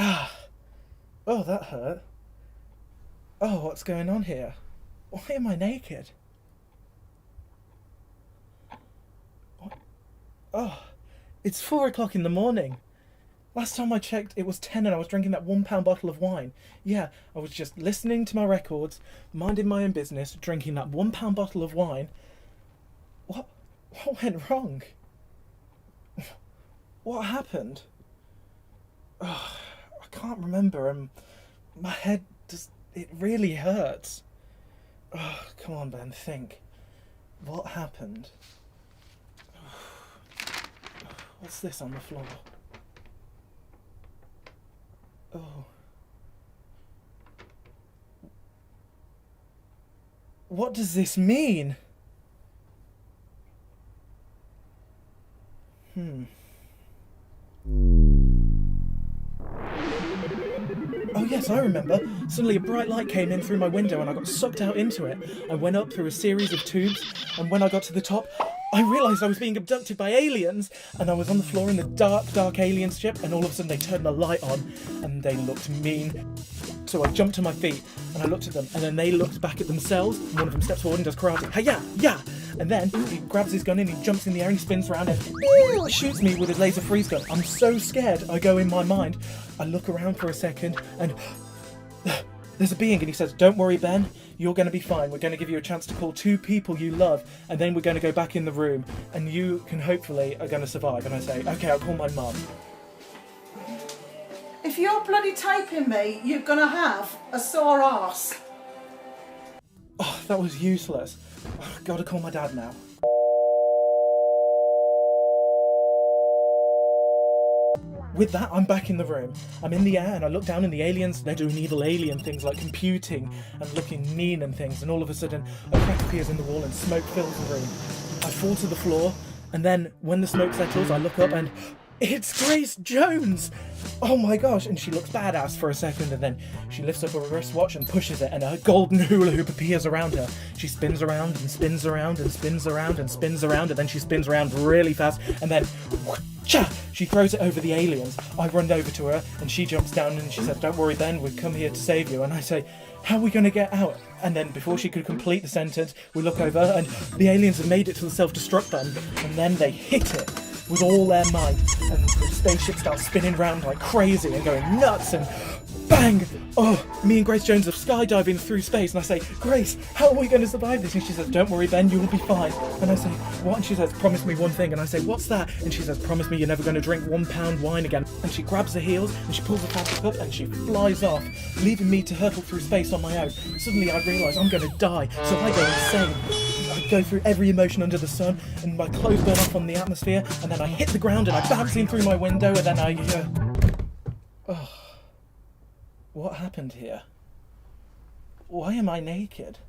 Ah! Oh, that hurt. Oh, what's going on here? Why am I naked? What? Oh, it's 4 o'clock in the morning. Last time I checked, it was 10 and I was drinking that £1 bottle of wine. Yeah, I was just listening to my records, minding my own business, drinking that £1 bottle of wine. What? What went wrong? What happened? Oh, I can't remember. My head just, it really hurts. Oh, come on, Ben, think. What happened? What's this on the floor? Oh. What does this mean? Oh yes, I remember. Suddenly a bright light came in through my window and I got sucked out into it. I went up through a series of tubes, and when I got to the top, I realised I was being abducted by aliens, and I was on the floor in the dark alien ship, and all of a sudden they turned the light on and they looked mean. So I jumped to my feet and I looked at them, and then they looked back at themselves, and one of them steps forward and does karate. Hi-ya! Yeah! And then he grabs his gun and he jumps in the air and he spins around and shoots me with his laser freeze gun. I'm so scared, I go in my mind. I look around for a second and there's a being, and he says, "Don't worry, Ben, you're going to be fine. We're going to give you a chance to call 2 people you love, and then we're going to go back in the room, and you can hopefully are going to survive." And I say, "Okay, I'll call my mum." If you're bloody taping me, you're gonna have a sore arse. Oh, that was useless. I've got to call my dad now. With that, I'm back in the room. I'm in the air and I look down and the aliens, they're doing evil alien things like computing and looking mean and things, and all of a sudden a crack appears in the wall and smoke fills the room. I fall to the floor, and then when the smoke settles, I look up and it's Grace Jones! Oh my gosh, and she looks badass for a second, and then she lifts up her wristwatch and pushes it, and a golden hula hoop appears around her. She spins around and spins around and spins around and spins around, and then she spins around really fast, and then whoosh, she throws it over the aliens. I run over to her, and she jumps down and she says, "Don't worry, Ben, we've come here to save you." And I say, "How are we going to get out?" And then before she could complete the sentence, we look over and the aliens have made it to the self-destruct button, and then they hit it with all their might, and the spaceship starts spinning around like crazy and going nuts, and bang! Oh, me and Grace Jones are skydiving through space, and I say, "Grace, how are we going to survive this?" And she says, "Don't worry, Ben, you'll be fine." And I say, "What?" And she says, "Promise me one thing." And I say, "What's that?" And she says, "Promise me you're never going to drink £1 wine again." And she grabs her heels and she pulls the fabric up and she flies off, leaving me to hurtle through space on my own. Suddenly I realise I'm going to die, so I go insane. I go through every emotion under the sun, and my clothes burn off on the atmosphere, and then I hit the ground and I bounce in through my window, and then oh. What happened here? Why am I naked?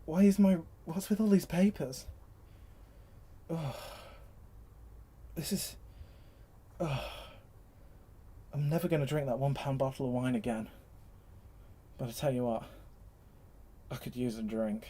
What's with all these papers? Oh. This is... Oh. I'm never going to drink that £1 bottle of wine again. But I tell you what, I could use a drink.